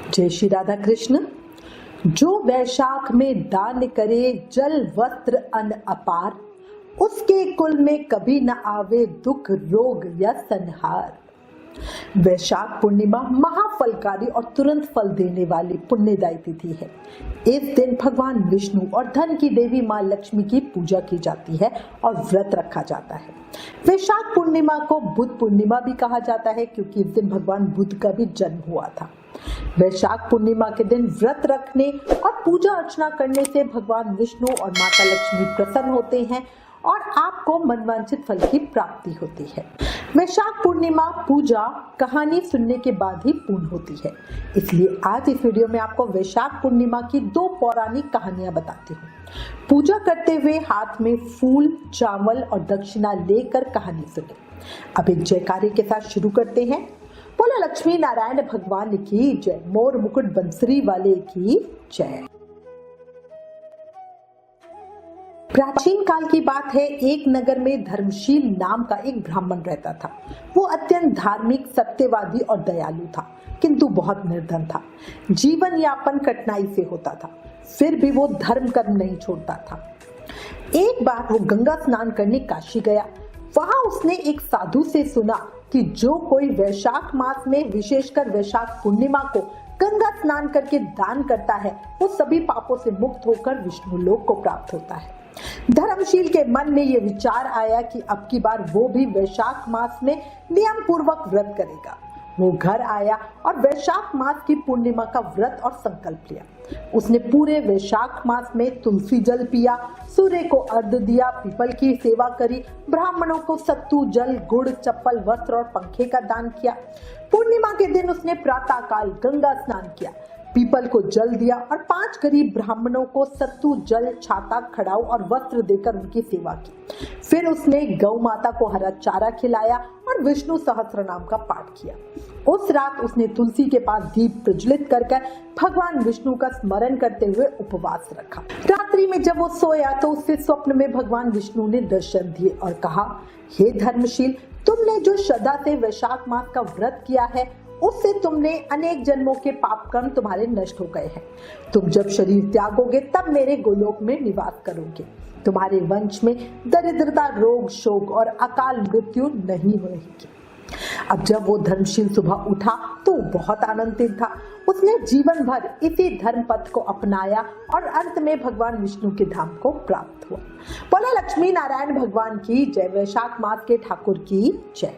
जय श्री राधा कृष्ण। जो वैशाख में दान करे जल वस्त्र अन्न अपार, उसके कुल में कभी न आवे दुख रोग या संहार। वैशाख पूर्णिमा महाफलकारी और तुरंत फल देने वाली पुण्यदायी तिथि है। इस दिन भगवान विष्णु और धन की देवी मां लक्ष्मी की पूजा की जाती है और व्रत रखा जाता है। वैशाख पूर्णिमा को बुद्ध पूर्णिमा भी कहा जाता है क्योंकि इस दिन भगवान बुद्ध का भी जन्म हुआ था। वैशाख पूर्णिमा के दिन व्रत रखने और पूजा अर्चना करने से भगवान विष्णु और माता लक्ष्मी प्रसन्न होते हैं और आपको मनवांछित फल की प्राप्ति होती है। वैशाख पूर्णिमा पूजा कहानी सुनने के बाद ही पूर्ण होती है, इसलिए आज इस वीडियो में आपको वैशाख पूर्णिमा की 2 पौराणिक कहानियां बताती हूँ। पूजा करते हुए हाथ में फूल, चावल और दक्षिणा लेकर कहानी सुने। अब एक जयकारे के साथ शुरू करते हैं। बोलो लक्ष्मी नारायण भगवान की जय, मोर मुकुट बंसरी वाले की जय। प्राचीन काल की बात है। एक नगर में धर्मशील नाम का एक ब्राह्मण रहता था। वो अत्यंत धार्मिक, सत्यवादी और दयालु था, किंतु बहुत निर्धन था। जीवन यापन कठिनाई से होता था, फिर भी वो धर्म कर्म नहीं छोड़ता था। एक बार वो गंगा स्नान करने काशी गया। वहां उसने एक साधु से सुना कि जो कोई वैशाख मास में, विशेषकर वैशाख पूर्णिमा को गंगा स्नान करके दान करता है, वो सभी पापों से मुक्त होकर विष्णु लोक को प्राप्त होता है। धर्मशील के मन में ये विचार आया कि अब की बार वो भी वैशाख मास में नियम पूर्वक व्रत करेगा। वो घर आया और वैशाख मास की पूर्णिमा का व्रत और संकल्प लिया। उसने पूरे वैशाख मास में तुलसी जल पिया, सूर्य को अर्घ्य दिया, पीपल की सेवा करी, ब्राह्मणों को सत्तू, जल, गुड़, चप्पल, वस्त्र और पंखे का दान किया। पूर्णिमा के दिन उसने प्रातः काल गंगा स्नान किया, पीपल को जल दिया और 5 गरीब ब्राह्मणों को सत्तू, जल, छाता, खड़ाऊ और वस्त्र देकर उनकी सेवा की। फिर उसने गौ माता को हरा चारा खिलाया और विष्णु सहस्त्र नाम का पाठ किया। उस रात उसने तुलसी के पास दीप प्रज्वलित करके भगवान विष्णु का स्मरण करते हुए उपवास रखा। रात्रि में जब वो सोया तो उससे स्वप्न में भगवान विष्णु ने दर्शन दिए और कहा, हे धर्मशील, तुमने जो श्रद्धा से वैशाख मास का व्रत किया है, उससे तुमने अनेक जन्मों के पाप कर्म तुम्हारे नष्ट हो गए हैं। तुम जब शरीर त्यागोगे तब मेरे गोलोक में निवास करोगे। तुम्हारे वंश में दरिद्रता, रोग, शोक और अकाल मृत्यु नहीं होगी। अब जब वो धर्मशील सुबह उठा तो बहुत आनंदित था। उसने जीवन भर इसी धर्म पथ को अपनाया और अंत में भगवान विष्णु के धाम को प्राप्त हुआ। बोलो लक्ष्मी नारायण भगवान की जय, वैशाख मास के ठाकुर की जय।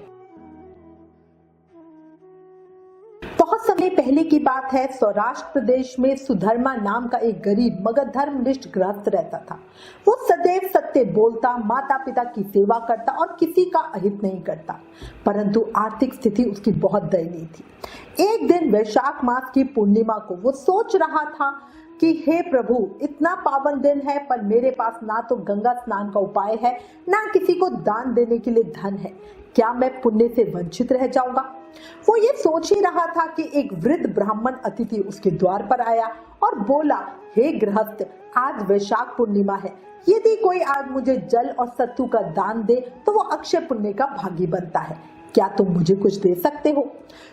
बहुत समय पहले की बात है। सौराष्ट्र प्रदेश में सुधर्मा नाम का एक गरीब मगर धर्मनिष्ठ गृहस्थ रहता था। वो सदैव सत्य बोलता, माता पिता की सेवा करता और किसी का अहित नहीं करता, परंतु आर्थिक स्थिति उसकी बहुत दयनीय थी। एक दिन वैशाख मास की पूर्णिमा को वो सोच रहा था कि हे प्रभु, इतना पावन दिन है पर मेरे पास ना तो गंगा स्नान का उपाय है, ना किसी को दान देने के लिए धन है। क्या मैं पुण्य से वंचित रह जाऊंगा? वो ये सोच ही रहा था कि एक वृद्ध ब्राह्मण अतिथि उसके द्वार पर आया और बोला, हे गृहस्थ, आज वैशाख पूर्णिमा है। यदि कोई आज मुझे जल और सत्तू का दान दे तो वो अक्षय पुण्य का भागी बनता है। क्या तुम मुझे कुछ दे सकते हो?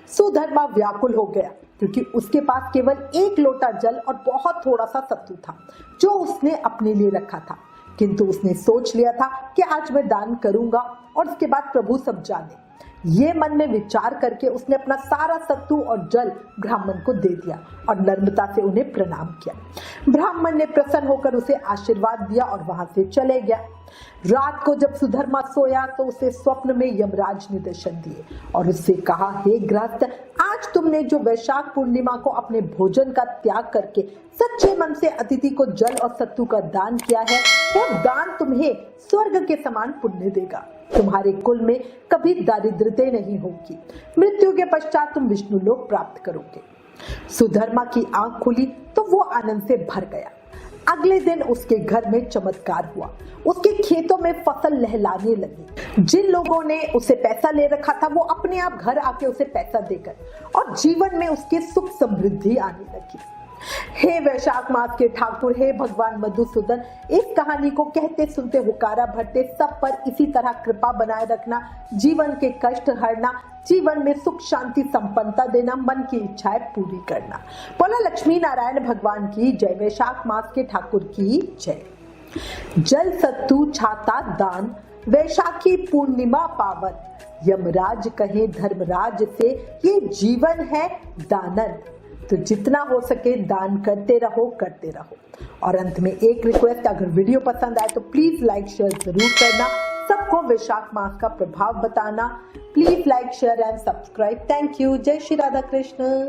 सुधर्मा व्याकुल हो गया क्योंकि उसके पास केवल 1 लोटा जल और बहुत थोड़ा सा सत्तू था जो उसने अपने लिए रखा था। किंतु उसने सोच लिया था कि आज मैं दान करूंगा और उसके बाद प्रभु सब जाने। ये मन में विचार करके उसने अपना सारा सत्तू और जल ब्राह्मण को दे दिया और नम्रता से उन्हें प्रणाम किया। ब्राह्मण ने प्रसन्न होकर उसे आशीर्वाद दिया और वहां से चले गया। रात को जब सुधर्मा सोया तो उसे स्वप्न में यमराज ने दर्शन दिए और उससे कहा, हे गृहस्थ, आज तुमने जो वैशाख पूर्णिमा को अपने भोजन का त्याग करके सच्चे मन से अतिथि को जल और सत्तू का दान किया है, वो दान तुम्हें स्वर्ग के समान पुण्य देगा। तुम्हारे कुल में कभी दारिद्रता नहीं होगी। मृत्यु के पश्चात तुम विष्णु लोक प्राप्त करोगे। सुधर्मा की आंख खुली तो वो आनंद से भर गया। अगले दिन उसके घर में चमत्कार हुआ। उसके खेतों में फसल लहलाने लगी। जिन लोगों ने उसे पैसा ले रखा था वो अपने आप घर आके उसे पैसा देकर और जीवन में उसके सुख समृद्धि आने लगी। हे वैशाख मास के ठाकुर, हे भगवान मधुसूदन, इस कहानी को कहते सुनते हुकारा भरते सब पर इसी तरह कृपा बनाए रखना, जीवन के कष्ट हरना, जीवन में सुख शांति संपन्नता देना, मन की इच्छाएं पूरी करना। बोला लक्ष्मी नारायण भगवान की जय, वैशाख मास के ठाकुर की जय। जल सत्तू छाता दान, वैशाखी पूर्णिमा पावन, यमराज कहे धर्मराज से ये जीवन है दानन। तो जितना हो सके दान करते रहो। और अंत में एक रिक्वेस्ट, अगर वीडियो पसंद आए तो प्लीज लाइक शेयर जरूर करना, सबको वैशाख मास का प्रभाव बताना। Please like share and subscribe. Thank you. जय श्री राधा कृष्ण।